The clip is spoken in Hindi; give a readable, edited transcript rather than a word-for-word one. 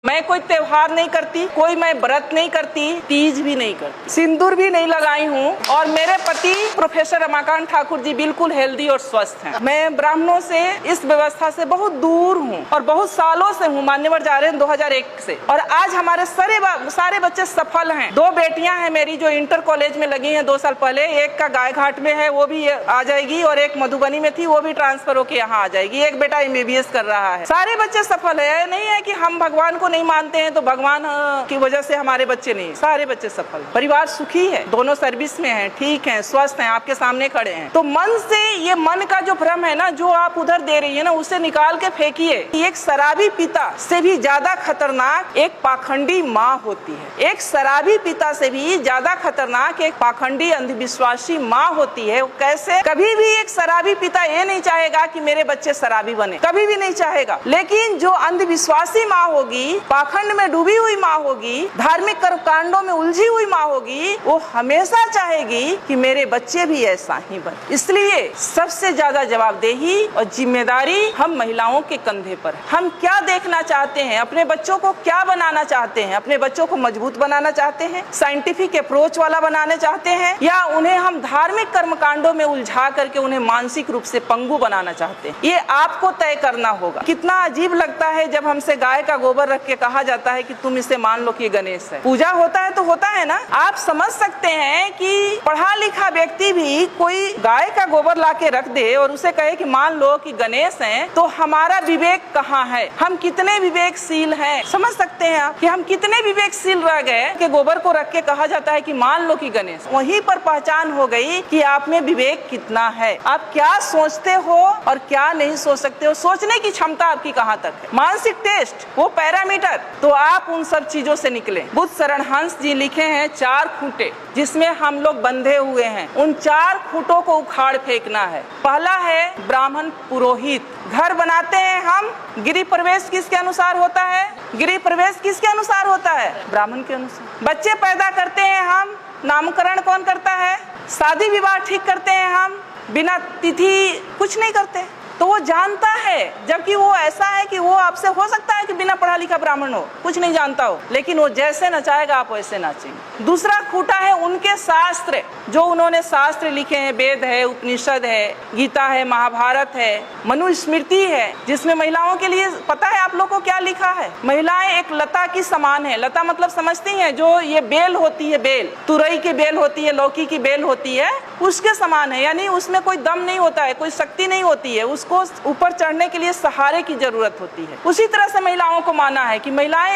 मैं कोई त्योहार नहीं करती, कोई मैं व्रत नहीं करती, तीज भी नहीं करती, सिंदूर भी नहीं लगाई हूँ। और मेरे पति प्रोफेसर रमाकांत ठाकुर जी बिल्कुल हेल्दी और स्वस्थ हैं। मैं ब्राह्मणों से, इस व्यवस्था से बहुत दूर हूँ और बहुत सालों से हूँ। मान्यवर जा रहे हैं 2001 से। और आज हमारे सारे बच्चे सफल हैं। 2 बेटियां हैं मेरी जो इंटर कॉलेज में लगी हैं 2 साल पहले। एक का गायघाट में है, वो भी आ जाएगी, और एक मधुबनी में थी, वो भी ट्रांसफर होकर यहाँ आ जाएगी। एक बेटा MBBS कर रहा है। सारे बच्चे सफल है। नहीं है कि हम भगवान को नहीं मानते हैं तो भगवान की वजह से हमारे बच्चे नहीं, सारे बच्चे सफल। परिवार सुखी है, दोनों सर्विस में हैं, ठीक हैं, स्वस्थ हैं, आपके सामने खड़े हैं। तो मन से, ये मन का जो भ्रम है ना, जो आप उधर दे रही है ना, उसे निकाल के फेंकिए। एक शराबी पिता से भी ज्यादा खतरनाक एक पाखंडी माँ होती है। एक शराबी पिता से भी ज्यादा खतरनाक एक पाखंडी अंधविश्वासी माँ होती है। कैसे? कभी भी एक शराबी पिता ये नहीं चाहेगा कि मेरे बच्चे शराबी बने, कभी भी नहीं चाहेगा। लेकिन जो अंधविश्वासी माँ होगी, पाखंड में डूबी हुई माँ होगी, धार्मिक कर्मकांडों में उलझी हुई माँ होगी, वो हमेशा चाहेगी कि मेरे बच्चे भी ऐसा ही बने। इसलिए सबसे ज्यादा जवाबदेही और जिम्मेदारी हम महिलाओं के कंधे पर है। हम क्या देखना चाहते हैं, अपने बच्चों को क्या बनाना चाहते हैं? अपने बच्चों को मजबूत बनाना चाहते हैं, साइंटिफिक अप्रोच वाला बनाना चाहते हैं, या उन्हें हम धार्मिक कर्मकांडों में उलझा करके उन्हें मानसिक रूप से पंगु बनाना चाहते हैं? ये आपको तय करना होगा। कितना अजीब लगता है जब हमसे गाय का गोबर रख के कहा जाता है कि तुम इसे मान लो कि गणेश है। पूजा होता है तो होता है ना। आप समझ सकते हैं कि पढ़ा लिखा व्यक्ति भी कोई गाय का गोबर ला के रख दे और उसे कहे कि मान लो कि गणेश हैं, तो हमारा विवेक कहाँ है? हम कितने विवेकशील हैं? समझ सकते हैं आप कि हम कितने विवेकशील रह गए कि गोबर को रख के कहा जाता है कि मान लो कि गणेश। वहीं पर पहचान हो गई कि आप में विवेक कितना है, आप क्या सोचते हो और क्या नहीं सोच सकते हो, सोचने की क्षमता आपकी कहाँ तक है। मानसिक टेस्ट, वो पैरामीटर, तो आप उन सब चीजों से निकले। बुद्ध शरण हंस जी लिखे हैं 4 खूंटे जिसमें हम लोग बंधे हुए हैं। उन 4 खूंटों को उखाड़ फेंकना है। पहला है ब्राह्मण पुरोहित। घर बनाते हैं हम, गृह प्रवेश किसके अनुसार होता है? गृह प्रवेश किसके अनुसार होता है? ब्राह्मण के अनुसार। बच्चे पैदा करते हैं हम, नामकरण कौन करता है? शादी विवाह ठीक करते हैं हम, बिना तिथि कुछ नहीं करते। तो वो जानता है, जबकि वो ऐसा है कि वो आपसे हो सकता है कि बिना पढ़ा लिखा ब्राह्मण हो, कुछ नहीं जानता हो, लेकिन वो जैसे नचाएगा आप वैसे नाचेंगे। दूसरा खूंटा है उनके शास्त्र, जो उन्होंने शास्त्र लिखे हैं। वेद है, उपनिषद है, गीता है, महाभारत है, मनुस्मृति है, जिसमें महिलाओं के लिए पता है आप लोग को क्या लिखा है? महिलाएं एक लता की समान है। लता मतलब समझती हैं, जो ये बेल होती है, बेल, तुरई की बेल होती है, लौकी की बेल होती है, उसके समान है। यानी उसमें कोई दम नहीं होता है, कोई शक्ति नहीं होती है, उसको ऊपर चढ़ने के लिए सहारे की जरूरत होती है। उसी तरह से महिलाओं को माना है कि महिलाएं